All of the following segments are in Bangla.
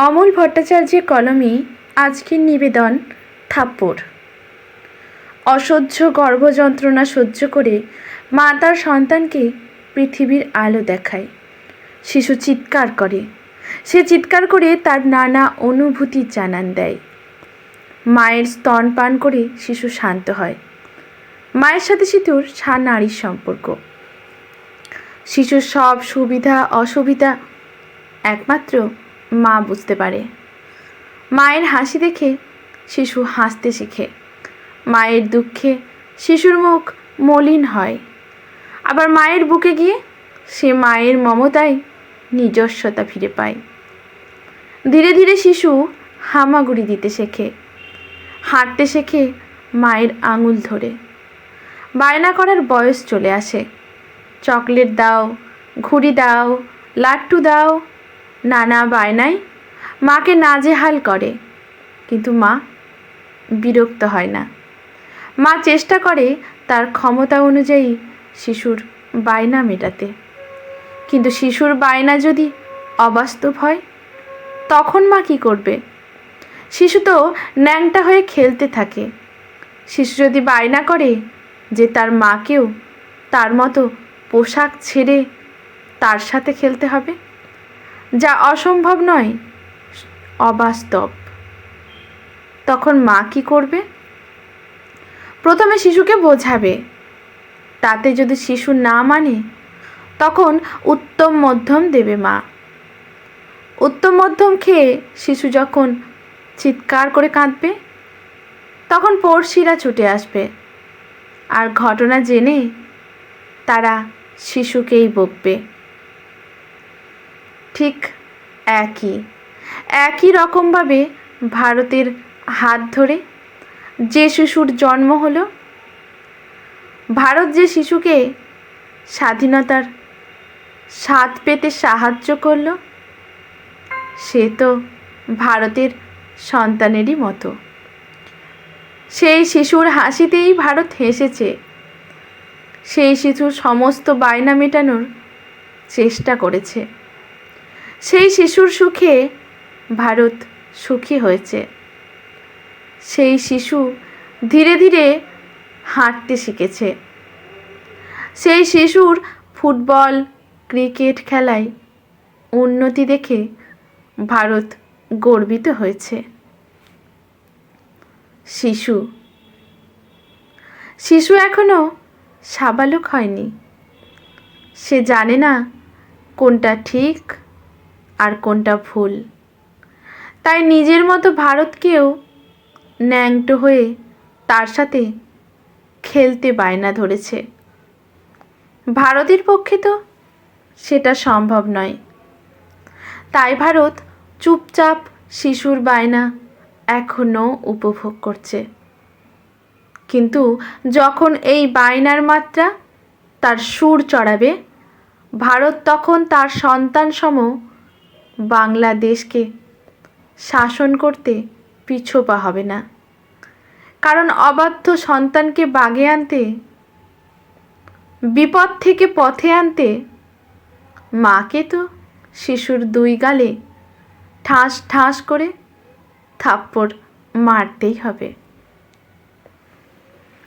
অমল ভট্টাচার্যের কলমে আজকের নিবেদন থাপ্পড়। অসহ্য গর্ভযন্ত্রণা সহ্য করে মা তার সন্তানকে পৃথিবীর আলো দেখায়। শিশু চিৎকার করে, সে চিৎকার করে তার নানা অনুভূতি জানান দেয়। মায়ের স্তন পান করে শিশু শান্ত হয়। মায়ের সাথে শিশুর নারীর সম্পর্ক। শিশুর সব সুবিধা অসুবিধা একমাত্র মা বুঝতে পারে। মায়ের হাসি দেখে শিশু হাসতে শেখে। মায়ের দুঃখে শিশুর মুখ মলিন হয়। আবার মায়ের বুকে গিয়ে সে মায়ের মমতায় নিজস্বতা ফিরে পায়। ধীরে ধীরে শিশু হামাগুড়ি দিতে শেখে, হাঁটতে শেখে মায়ের আঙুল ধরে। বায়না করার বয়স চলে আসে। চকলেট দাও, ঘুড়ি দাও, লাট্টু দাও, নানা বায়নায় মাকে নাজেহাল করে। কিন্তু মা বিরক্ত হয় না। মা চেষ্টা করে তার ক্ষমতা অনুযায়ী শিশুর বায়না মেটাতে। কিন্তু শিশুর বায়না যদি অবাস্তব হয়, তখন মা কী করবে? শিশু তো ন্যাংটা হয়ে খেলতে থাকে। শিশু যদি বায়না করে যে তার মাকেও তার মতো পোশাক ছেড়ে তার সাথে খেলতে হবে, যা অসম্ভব নয়, অবাস্তব, তখন মা কী করবে? প্রথমে শিশুকে বোঝাবে। তাতে যদি শিশু না মানে, তখন উত্তম মধ্যম দেবে মা। উত্তম মধ্যম খেয়ে শিশু যখন চিৎকার করে কাঁদবে, তখন পড়শিরা ছুটে আসবে। আর ঘটনা জেনে তারা শিশুকেই বকবে। ঠিক একই রকমভাবে ভারতের হাত ধরে যে শিশুর জন্ম হলো, ভারত যে শিশুকে স্বাধীনতার স্বাদ পেতে সাহায্য করলো, সে তো ভারতের সন্তানেরই মতো। সেই শিশুর হাসিতেই ভারত হেসেছে। সেই শিশুর সমস্ত বায়না মেটানোর চেষ্টা করেছে। সেই শিশুর সুখে ভারত সুখী হয়েছে। সেই শিশু ধীরে ধীরে হাঁটতে শিখেছে। সেই শিশুর ফুটবল, ক্রিকেট খেলায় উন্নতি দেখে ভারত গর্বিত হয়েছে। শিশু এখনো সাবালক হয়নি। সে জানে না কোনটা ঠিক আর কোনটা ভুল। তাই নিজের মতো ভারতকেও ন্যাংটো হয়ে তার সাথে খেলতে বায়না ধরেছে। ভারতের পক্ষে তো সেটা সম্ভব নয়। তাই ভারত চুপচাপ শিশুর বায়না এখনও উপভোগ করছে। কিন্তু যখন এই বায়নার মাত্রা তার সুর চড়াবে, ভারত তখন তার সন্তানসম বাংলাদেশকে শাসন করতে পিছপা হবে না। কারণ অবাধ্য সন্তানকে বাগে আনতে, বিপদ থেকে পথে আনতে মাকে তো শিশুর দুই গালে ঠাস ঠাস করে থাপ্পড় মারতেই হবে।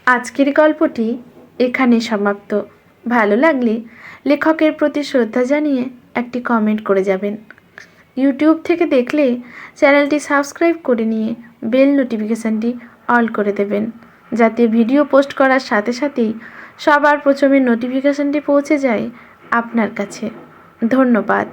আজকের গল্পটি এখানে সমাপ্ত। ভালো লাগলে লেখকের প্রতি শ্রদ্ধা জানিয়ে একটি কমেন্ট করে যাবেন। ইউটিউব থেকে দেখলে চ্যানেলটি সাবস্ক্রাইব করে নিয়ে বেল নোটিফিকেশানটি অল করে দেবেন, যাতে ভিডিও পোস্ট করার সাথে সাথেই সবার প্রথমে নোটিফিকেশানটি পৌঁছে যায় আপনার কাছে। ধন্যবাদ।